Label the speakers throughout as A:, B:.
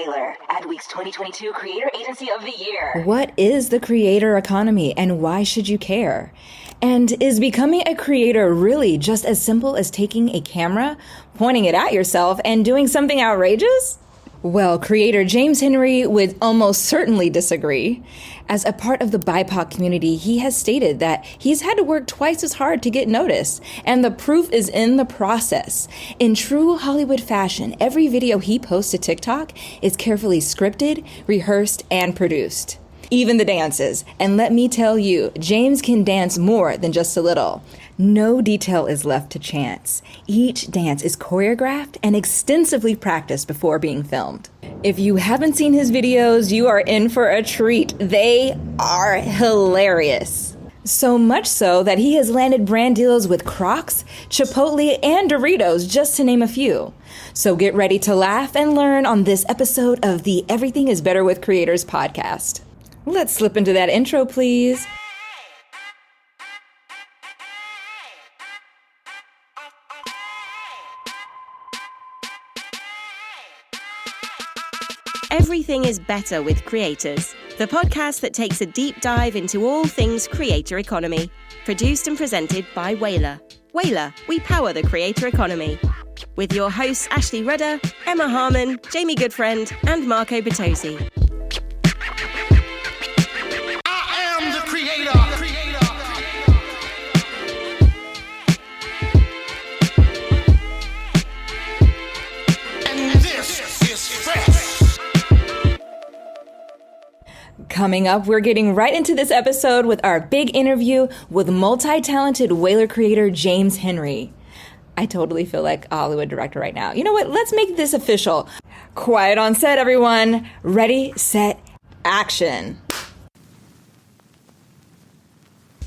A: Whalar, Adweek's 2022 Creator Agency of the Year.
B: What is the creator economy and why should you care? And is becoming a creator really just as simple as taking a camera, pointing it at yourself, and doing something outrageous? Well, creator James Henry would almost certainly disagree. As a part of the BIPOC community, he has stated that he's had to work twice as hard to get noticed, and the proof is in the process. In true Hollywood fashion, every video he posts to TikTok is carefully scripted, rehearsed, and produced. Even the dances. And let me tell you, James can dance more than just a little. No detail is left to chance. Each dance is choreographed and extensively practiced before being filmed. If you haven't seen his videos, you are in for a treat. They are hilarious. So much so that he has landed brand deals with Crocs, Chipotle, and Doritos, just to name a few. So get ready to laugh and learn on this episode of the Everything is Better with Creators podcast. Let's slip into that intro, please.
C: Everything is Better with Creators, the podcast that takes a deep dive into all things creator economy. Produced and presented by Whalar. Whalar, we power the creator economy. With your hosts Ashley Rudder, Emma Harmon, Jamie Goodfriend, and Marco Bertozzi.
B: Coming up, we're getting right into this episode with our big interview with multi-talented Whalar creator James Henry. I totally feel like a Hollywood director right now. You know what? Let's make this official. Quiet on set, everyone. Ready, set, action.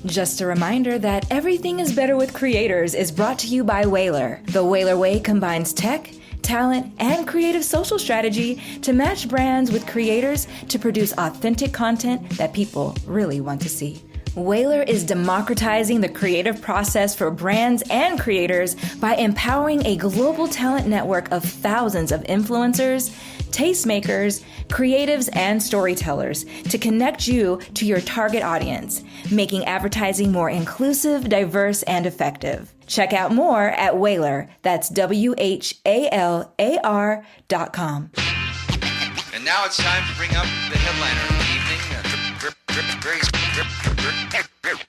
B: Just a reminder that Everything is Better with Creators is brought to you by Whalar. The Whalar Way combines tech, talent, and creative social strategy to match brands with creators to produce authentic content that people really want to see. Whalar is democratizing the creative process for brands and creators by empowering a global talent network of thousands of influencers, tastemakers, creatives, and storytellers to connect you to your target audience, making advertising more inclusive, diverse, and effective. Check out more at Whalar. That's WHALAR.com.
D: And now it's time to bring up the headliner of the evening.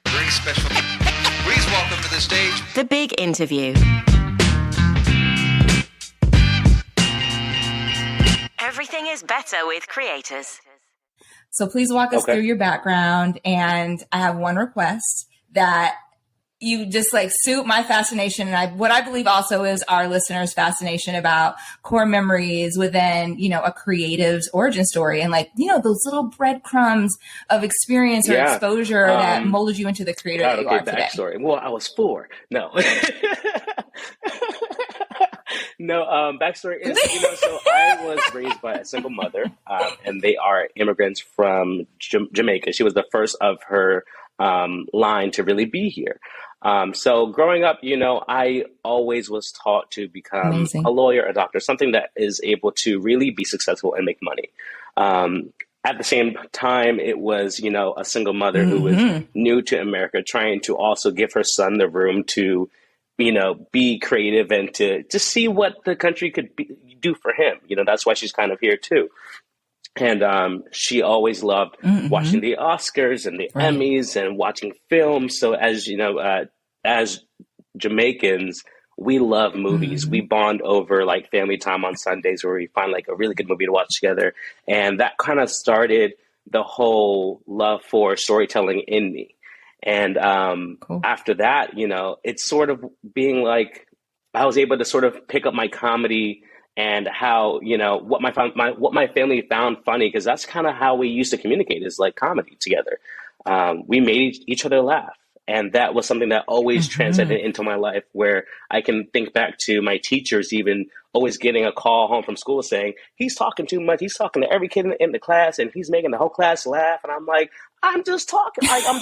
D: Very special. Please welcome to the stage
C: The Big Interview. Everything is Better with Creators.
B: So please walk us through your background. And I have one request that you just suit my fascination and what I believe also is our listeners' fascination about core memories within, a creative's origin story and those little breadcrumbs of experience or exposure that molded you into the creator that you are today.
E: Backstory. Well, I was 4. No. No, backstory is, so I was raised by a single mother, and they are immigrants from Jamaica. She was the first of her line to really be here. So growing up, I always was taught to become a lawyer, a doctor, something that is able to really be successful and make money. At the same time, it was, a single mother who was new to America, trying to also give her son the room to, be creative and to just see what the country could do for him. That's why she's kind of here too. And she always loved watching the Oscars and the Emmys and watching films. So as as Jamaicans, we love movies. We bond over family time on Sundays where we find a really good movie to watch together. And that kind of started the whole love for storytelling in me. And after that, it's sort of being I was able to sort of pick up my comedy and how, what my family found funny, because that's kind of how we used to communicate, is comedy together. We made each other laugh. And that was something that always transcended into my life, where I can think back to my teachers even always getting a call home from school saying, he's talking too much. He's talking to every kid in the class and he's making the whole class laugh. And I'm like, I'm just talking. I'm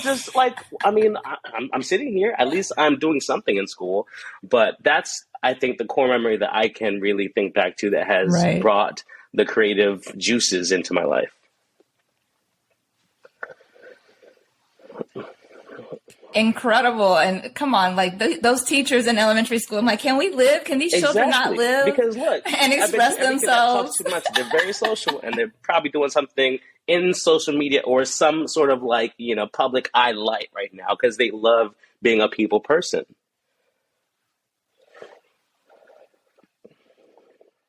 E: sitting here. At least I'm doing something in school. But that's, I think, the core memory that I can really think back to that has brought the creative juices into my life.
B: Incredible. And come on, like those teachers in elementary school, I'm like, can we live? Can these children not live?
E: Because look,
B: and express themselves?
E: Too much. They're very social, and they're probably doing something in social media or some sort of like, public eye light right now because they love being a people person.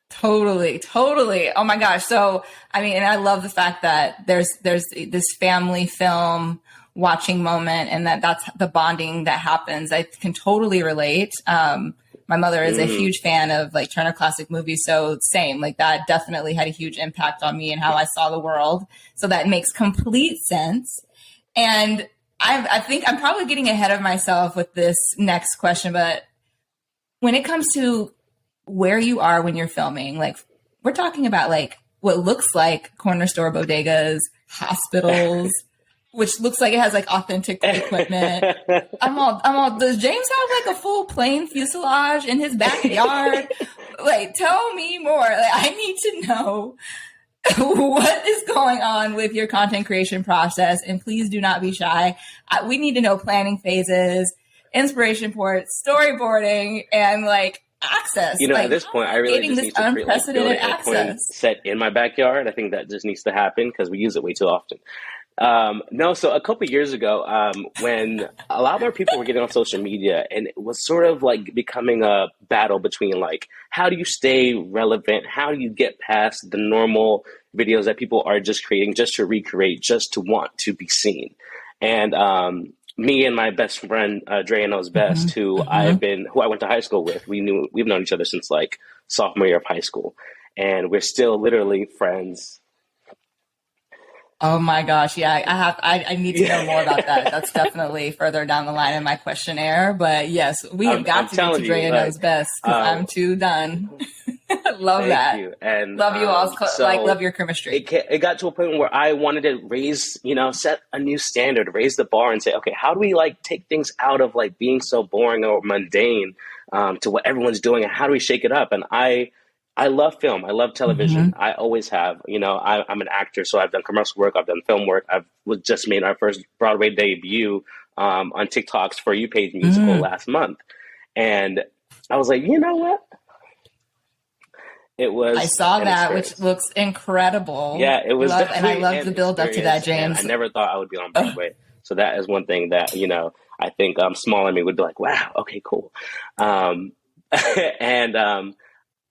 B: Totally. Oh my gosh. So, I mean, and I love the fact that there's this family film watching moment and that's the bonding that happens. I can totally relate. My mother is a huge fan of like Turner Classic Movies. So same, like that definitely had a huge impact on me and how I saw the world. So that makes complete sense. And I think I'm probably getting ahead of myself with this next question, but when it comes to where you are when you're filming, like we're talking about like what looks like corner store bodegas, hospitals, which looks like it has like authentic equipment. I'm all, does James have like a full plane fuselage in his backyard? Like, tell me more. Like, I need to know what is going on with your content creation process. And please do not be shy. We need to know planning phases, inspiration ports, storyboarding, and like access.
E: At this point, I really just need to
B: unprecedented
E: create, like, build an
B: access
E: set in my backyard. I think that just needs to happen because we use it way too often. So a couple of years ago, when a lot more people were getting on social media and it was sort of like becoming a battle between like, how do you stay relevant? How do you get past the normal videos that people are just creating just to recreate, just to want to be seen? And, me and my best friend, Dre Knows Best, who I went to high school with, we've known each other since like sophomore year of high school, and we're still literally friends.
B: Oh my gosh. Yeah. I need to know more about that. That's definitely further down the line in my questionnaire, but yes, we have got to get to Dre Knows Best because I'm too done. Love that.
E: You. And
B: love you all. Love your chemistry.
E: It got to a point where I wanted to raise, set a new standard, raise the bar and say, okay, how do we like take things out of like being so boring or mundane to what everyone's doing, and how do we shake it up? And I love film. I love television. I always have. I'm an actor, so I've done commercial work. I've done film work. Just made our first Broadway debut on TikTok's For You page musical last month. And I was like, you know what? I
B: saw that, which looks incredible.
E: Yeah, it was.
B: And I love the build up to that, James.
E: I never thought I would be on Broadway. So that is one thing that, I think smaller me would be like, wow, okay, cool.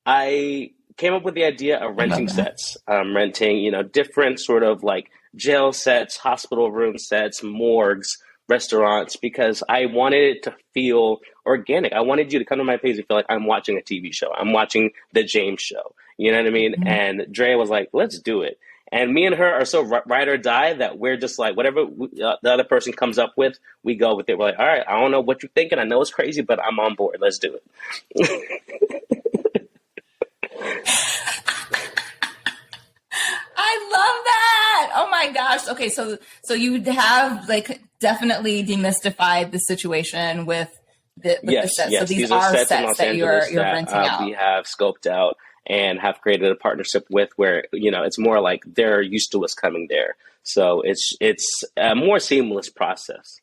E: I came up with the idea of renting sets, renting, different sort of like jail sets, hospital room sets, morgues, restaurants, because I wanted it to feel organic. I wanted you to come to my page and feel like I'm watching a TV show. I'm watching the James Show. You know what I mean? And Dre was like, let's do it. And me and her are so ride or die that we're just like, whatever the other person comes up with, we go with it. We're like, all right, I don't know what you're thinking. I know it's crazy, but I'm on board. Let's do it.
B: I love that. Oh my gosh. Okay. So you have like definitely demystified the situation with the sets.
E: Yes.
B: So these are sets that you're renting out.
E: We have scoped out and have created a partnership with where, it's more like they're used to us coming there. So it's a more seamless process.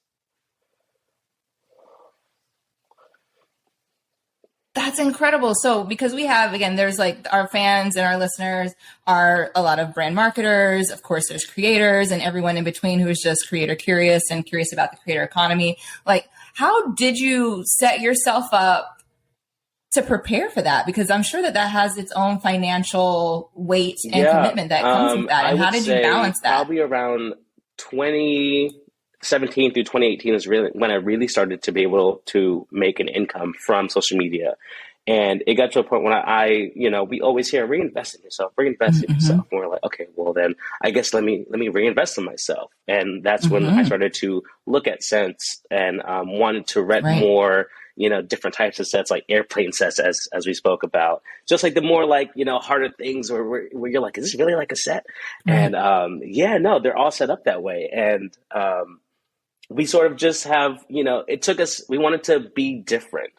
B: That's incredible. So because we have, again, there's like our fans and our listeners are a lot of brand marketers. Of course, there's creators and everyone in between who is just creator curious and curious about the creator economy. Like, how did you set yourself up to prepare for that? Because I'm sure that has its own financial weight and commitment that comes with that. And how did you balance that?
E: Probably around 2017 through 2018 is really when I really started to be able to make an income from social media. And it got to a point when we always hear reinvest in yourself. And we're like, okay, well then I guess let me reinvest in myself. And that's when I started to look at sets and wanted to rent more, different types of sets, like airplane sets, as we spoke about, just like the more like, harder things where you're like, is this really like a set? And they're all set up that way. And we sort of just have, we wanted to be different.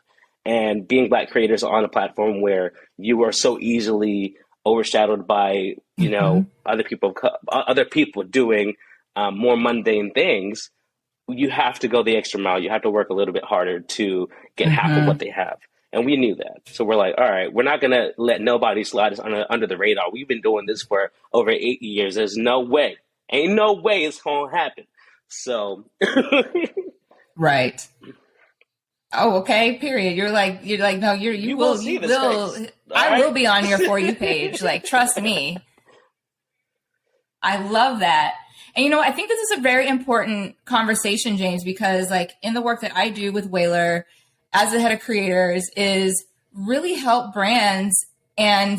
E: And being Black creators on a platform where you are so easily overshadowed by, other people doing more mundane things, you have to go the extra mile. You have to work a little bit harder to get half of what they have. And we knew that. So we're like, all right, we're not going to let nobody slide us under the radar. We've been doing this for over 8 years. There's no way. Ain't no way it's going to happen. So.
B: Right. Oh, okay. Period. You're like, no, you will see this. I will be on your For You page. Like, trust me. I love that. And, I think this is a very important conversation, James, because like in the work that I do with Whalar as the head of creators is really help brands and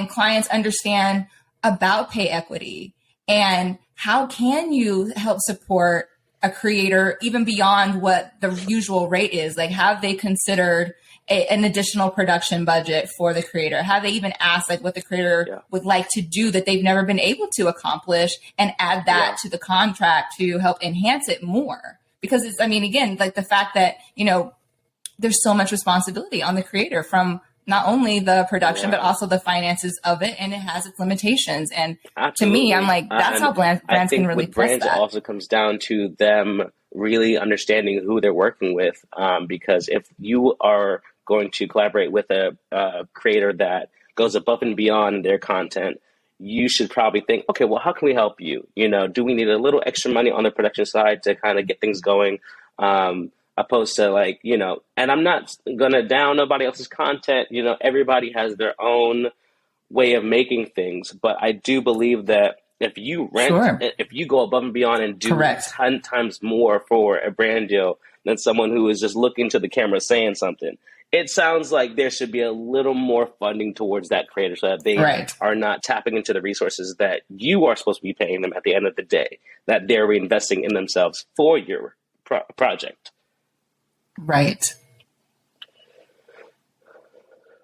B: clients understand about pay equity and how can you help support a creator even beyond what the usual rate is. Like, have they considered an additional production budget for the creator? Have they even asked like what the creator would like to do that they've never been able to accomplish and add that to the contract to help enhance it more? Because it's, again, like the fact that, there's so much responsibility on the creator from not only the production, but also the finances of it. And it has its limitations. And to me, I'm like, that's how brands can really plus
E: brands
B: that.
E: It also comes down to them really understanding who they're working with. Because if you are going to collaborate with a creator that goes above and beyond their content, you should probably think, okay, well, how can we help you? Do we need a little extra money on the production side to kind of get things going? Opposed to like, and I'm not going to down nobody else's content. Everybody has their own way of making things. But I do believe that if you if you go above and beyond and do 10 times more for a brand deal than someone who is just looking to the camera saying something, it sounds like there should be a little more funding towards that creator so that they are not tapping into the resources that you are supposed to be paying them at the end of the day, that they're reinvesting in themselves for your project.
B: Right.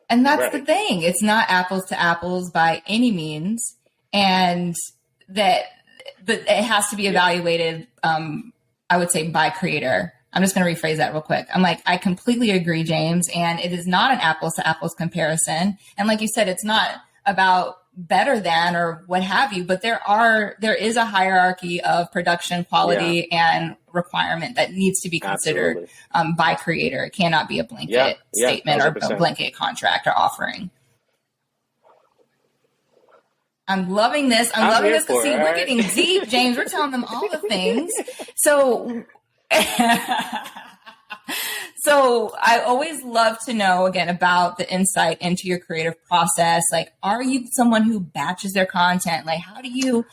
B: And that's the thing. It's not apples to apples by any means. And that it has to be evaluated, I would say, by creator. I'm just going to rephrase that real quick. I'm like, I completely agree, James. And it is not an apples to apples comparison. And like you said, it's not about better than or what have you, but there is a hierarchy of production quality and requirement that needs to be considered by creator. It cannot be a blanket statement 100%. Or a blanket contract or offering. I'm loving this. I'm loving this because we're getting deep, James. We're telling them all the things. So So I always love to know, again, about the insight into your creative process. Like, are you someone who batches their content? Like, how do you,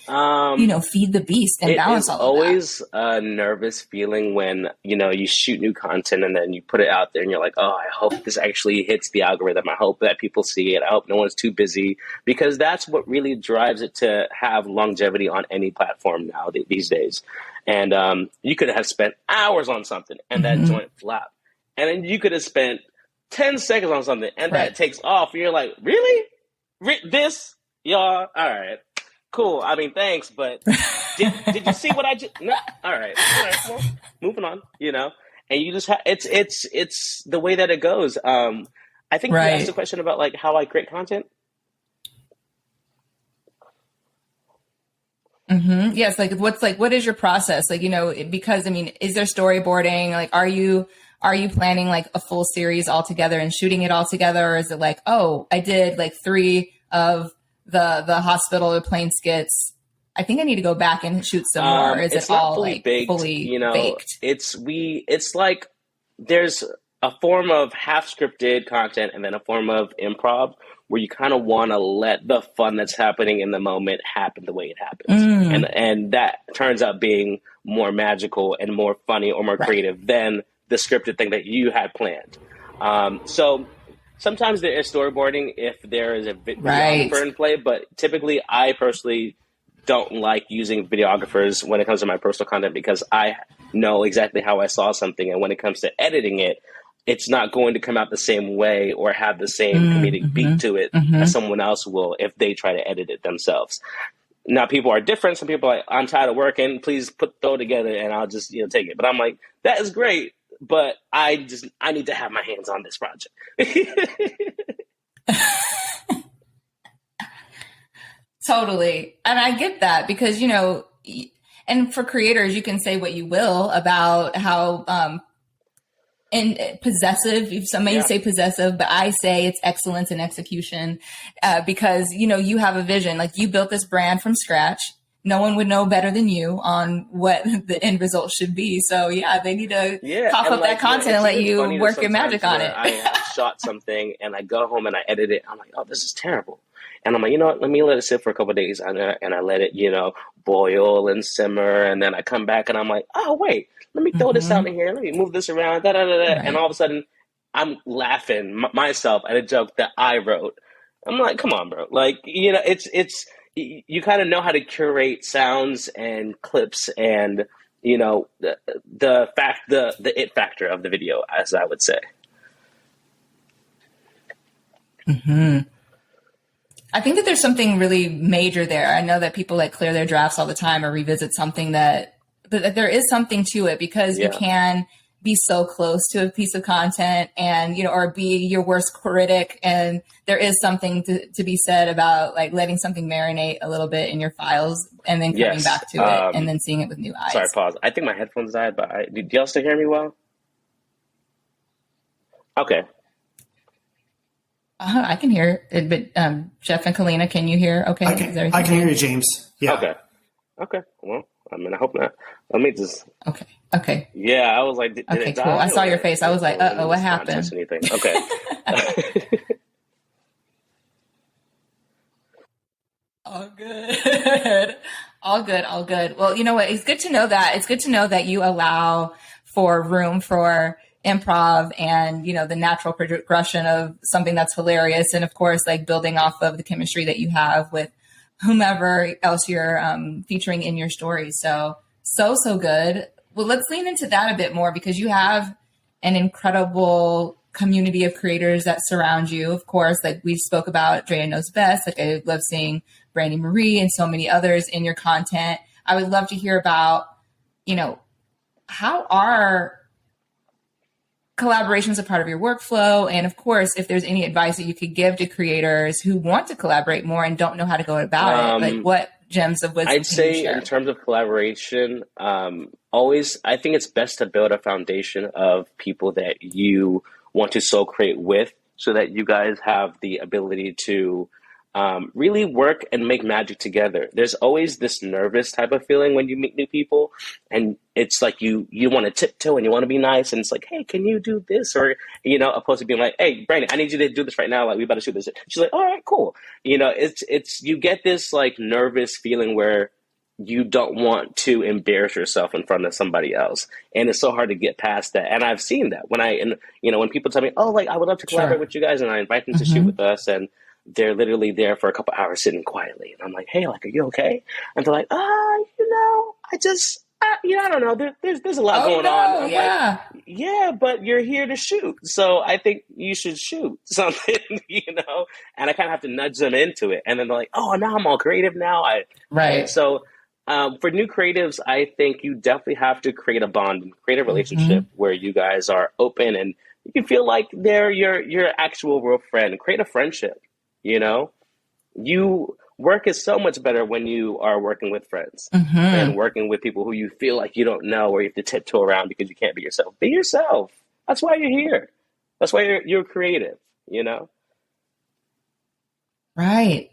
B: feed the beast and balance all of that? It's
E: always a nervous feeling when, you shoot new content and then you put it out there and you're like, oh, I hope this actually hits the algorithm. I hope that people see it. I hope no one's too busy, because that's what really drives it to have longevity on any platform now these days. And you could have spent hours on something and that joint flopped. And then you could have spent 10 seconds on something and that takes off. And you're like, really? This? Y'all? All right. Cool. Thanks. But did you see what I just... No. All right. Well, moving on, And you just it's the way that it goes. I think you asked a question about like how I create content.
B: Mm-hmm. Yes. What is your process? Because is there storyboarding? Like, are you planning like a full series all together and shooting it all together? Or is it like, oh, I did like 3 of the hospital or plane skits. I think I need to go back and shoot some more. Is it all fully baked? It's like there's a form of half scripted content and then a form of improv where you kind of want to let the fun that's happening in the moment happen the way it happens. And that turns out being more magical and more funny or more creative than the scripted thing that you had planned. So sometimes there is storyboarding if there is a videographer in play, but typically I personally don't like using videographers when it comes to my personal content because I know exactly how I saw something. And when it comes to editing it, it's not going to come out the same way or have the same comedic beat to it as someone else will if they try to edit it themselves. Now, people are different. Some people are like, I'm tired of working. Please throw it together and I'll just take it. But I'm like, that is great. But I need to have my hands on this project. Totally. And I get that because, and for creators, you can say what you will about how and possessive, if somebody say possessive, but I say it's excellence in execution because, you have a vision. Like you built this brand from scratch. No one would know better than you on what the end result should be. So yeah, they need to cough up that content and let you work your magic on it.
E: I have shot something and I go home and I edit it. I'm like, oh, this is terrible. And I'm like, you know what, let me let it sit for a couple of days. And I let it, boil and simmer. And then I come back and I'm like, oh, wait, let me throw this out in here. Let me move this around. Da, da, da, da. Right. And all of a sudden I'm laughing myself at a joke that I wrote. I'm like, come on, bro. Like, it's, you kind of know how to curate sounds and clips and, the it factor of the video, as I would say.
B: Mm-hmm. I think that there's something really major there. I know that people clear their drafts all the time or revisit something that there is something to it because you can be so close to a piece of content and, or be your worst critic. And there is something to be said about letting something marinate a little bit in your files and then coming back to it and then seeing it with new eyes.
E: Sorry, pause. I think my headphones died, but do y'all still hear me well? Okay.
B: I can hear it, but Jeff and Kalina, can you hear? Okay,
F: I can hear you, James. Yeah.
E: Okay. Well, I hope not. Let me just.
B: Okay.
E: Yeah, I was like, did
B: okay,
E: it
B: cool.
E: die?
B: I saw your face. I was like, what happened?
E: Anything. Okay.
B: All good. All good. Well, you know what? It's good to know that. It's good to know that you allow for room for improv and, the natural progression of something that's hilarious. And of course, building off of the chemistry that you have with whomever else you're featuring in your story. So good. Well, let's lean into that a bit more because you have an incredible community of creators that surround you. Of course, we spoke about Drea Knows Best. I love seeing Brandy Marie and so many others in your content. I would love to hear about, how are collaborations a part of your workflow? And of course, if there's any advice that you could give to creators who want to collaborate more and don't know how to go about it, what gems of wisdom
E: I'd say in terms of collaboration, always, I think it's best to build a foundation of people that you want to create with so that you guys have the ability to really work and make magic together. There's always this nervous type of feeling when you meet new people and it's like you want to tiptoe and you want to be nice and it's like, hey, can you do this? Or, opposed to being like, hey, Brandon, I need you to do this right now. We better shoot this. She's like, all right, cool. It's you get this nervous feeling where you don't want to embarrass yourself in front of somebody else. And it's so hard to get past that. And I've seen that when people tell me, oh, I would love to collaborate with you guys and I invite them to shoot with us and they're literally there for a couple hours sitting quietly. And I'm like, hey, are you okay? And they're like, I just, I don't know. There's a lot going on. I'm like, yeah, but you're here to shoot. So I think you should shoot something, and I kind of have to nudge them into it. And then they're like, oh, now I'm all creative now.
B: Right.
E: So for new creatives, I think you definitely have to create a bond and create a relationship where you guys are open and you can feel like they're your actual real friend. Create a friendship. Work is so much better when you are working with friends and working with people who you feel like you don't know or you have to tiptoe around because you can't be yourself. Be yourself. That's why you're here. That's why you're creative,
B: Right.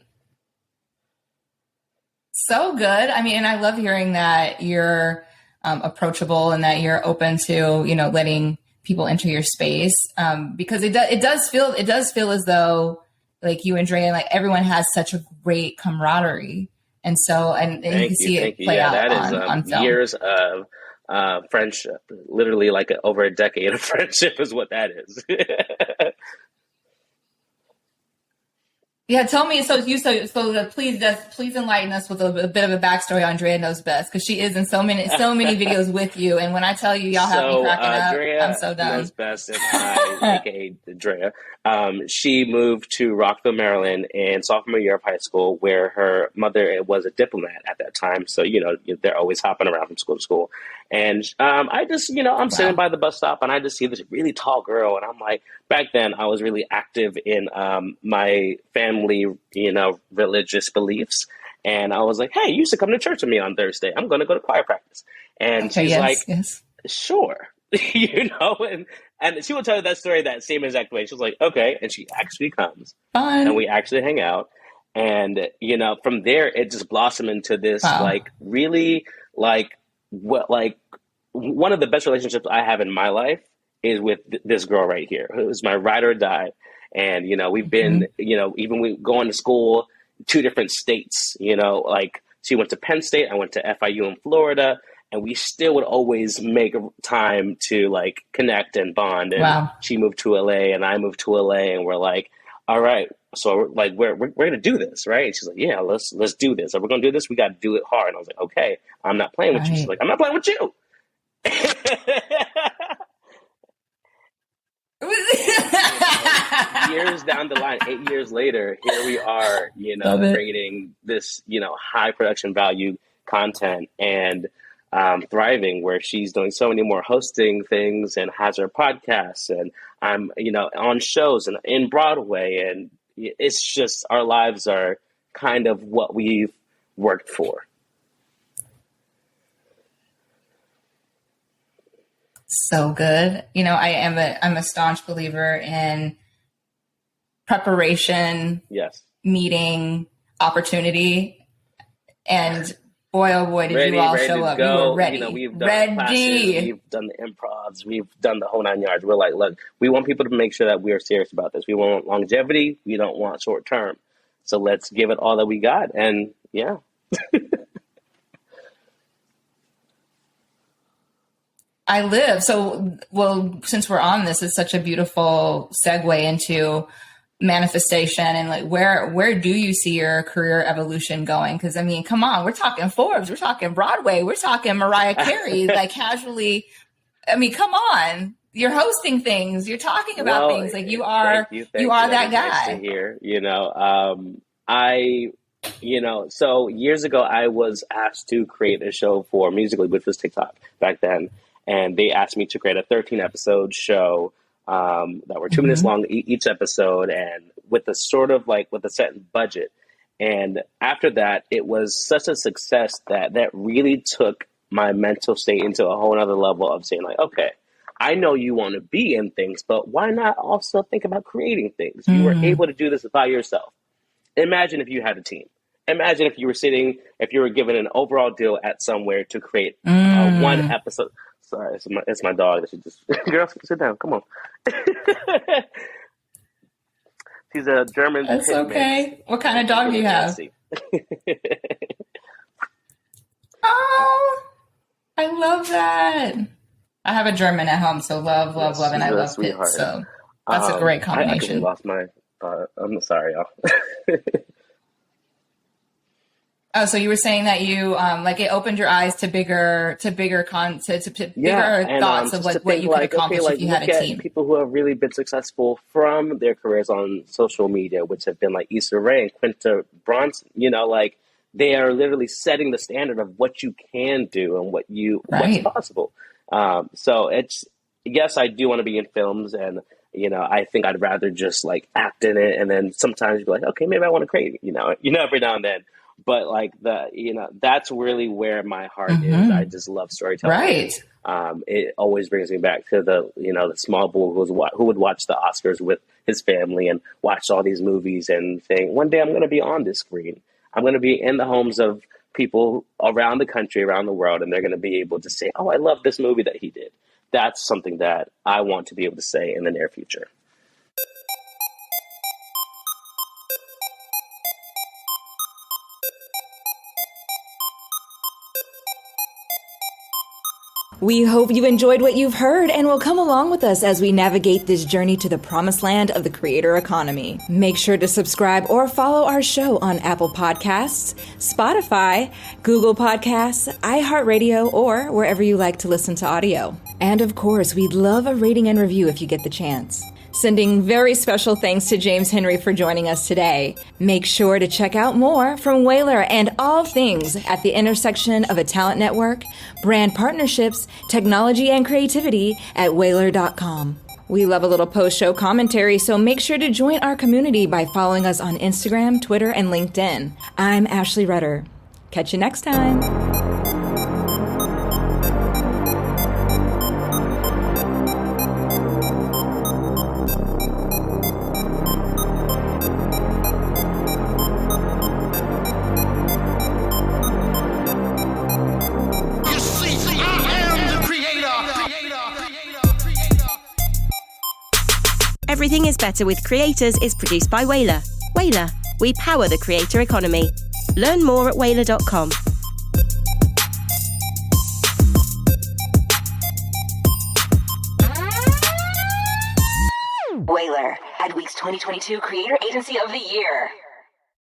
B: So good. I mean, and I love hearing that you're approachable and that you're open to, letting people enter your space because it does feel as though you and Drea, everyone has such a great camaraderie. And so, and you can see it play out on film.
E: Years of friendship, literally over a decade of friendship is what that is.
B: Yeah, tell me. Please enlighten us with a bit of a backstory on Drea Knows Best because she is in so many videos with you. And when I tell you, y'all have me cracking up.
E: Drea
B: I'm so done.
E: Knows Best, and I, aka Drea. She moved to Rockville, Maryland, in sophomore year of high school, where her mother was a diplomat at that time. So they're always hopping around from school to school. And I just, I'm sitting by the bus stop and I just see this really tall girl. And I'm like, back then I was really active in my family, religious beliefs. And I was like, hey, you used to come to church with me on Thursday. I'm going to go to choir practice. And she's like, sure. And she will tell you that story that same exact way. She was like, okay. And she actually comes.
B: Fun.
E: And we actually hang out. And, from there, it just blossomed into this, really, one of the best relationships I have in my life is with this girl right here, who's my ride or die. And, we've been, even we going to school, 2 different states, she went to Penn State, I went to FIU in Florida, and we still would always make time to connect and bond. And she moved to LA and I moved to LA, and we're like, all right, so we're going to do this, right? And she's like, yeah, let's do this. If we're going to do this, we got to do it hard. And I was like, okay, I'm not playing with you. She's like, I'm not playing with you. Years down the line, 8 years later, here we are, creating this, high production value content and thriving, where she's doing so many more hosting things and has her podcasts, and I'm, on shows and in Broadway, and it's just, our lives are kind of what we've worked for.
B: So good. I'm a staunch believer in preparation, meeting, opportunity, and boy, oh boy, did you all show up.
E: Go.
B: We were ready.
E: We've done classes, we've done the improvs, we've done the whole 9 yards. We're like, look, we want people to make sure that we are serious about this. We want longevity. We don't want short term. So let's give it all that we got. And yeah.
B: I live. So, since we're on this, it's such a beautiful segue into manifestation and where do you see your career evolution going? Because come on, we're talking Forbes, we're talking Broadway, we're talking Mariah Carey, casually. Come on, you're hosting things, you're talking about things, you are that guy.
E: Nice to hear. So years ago, I was asked to create a show for Musical.ly, which was TikTok back then. And they asked me to create a 13-episode show that were 2 minutes long each episode, and with a with a set budget. And after that, it was such a success that really took my mental state into a whole other level of saying okay, I know you want to be in things, but why not also think about creating things? You were able to do this by yourself. Imagine if you had a team. Imagine if you were given an overall deal at somewhere to create one episode. Sorry, it's my dog that she just... Girl, sit down. Come on. She's a German...
B: That's okay. What kind of dog do you have? Oh, I love that. I have a German at home, so love, and I love pits. So that's a great combination.
E: I lost my... I'm sorry, y'all.
B: Oh, so you were saying that you it opened your eyes to bigger thoughts of what you could accomplish if you had a team.
E: People who have really been successful from their careers on social media, which have been like Issa Rae and Quinta Brunson. They are literally setting the standard of what you can do and what's possible. So it's, yes, I do want to be in films, and I think I'd rather just act in it, and then sometimes be like, okay, maybe I want to create, every now and then. But that's really where my heart is. I just love storytelling.
B: Right.
E: It always brings me back to the small boy who would watch the Oscars with his family and watch all these movies and saying, one day I'm going to be on this screen. I'm going to be in the homes of people around the country, around the world, and they're going to be able to say, oh, I love this movie that he did. That's something that I want to be able to say in the near future.
B: We hope you enjoyed what you've heard and will come along with us as we navigate this journey to the promised land of the creator economy. Make sure to subscribe or follow our show on Apple Podcasts, Spotify, Google Podcasts, iHeartRadio, or wherever you like to listen to audio. And of course, we'd love a rating and review if you get the chance. Sending very special thanks to James Henry for joining us today. Make sure to check out more from Whalar and all things at the intersection of a talent network, brand partnerships, technology, and creativity at Whalar.com. We love a little post-show commentary, so make sure to join our community by following us on Instagram, Twitter, and LinkedIn. I'm Ashley Rudder. Catch you next time.
C: Everything is Better with Creators is produced by Whalar. Whalar, we power the creator economy. Learn more at whalar.com.
A: Whalar, Adweek's 2022 Creator Agency of the Year.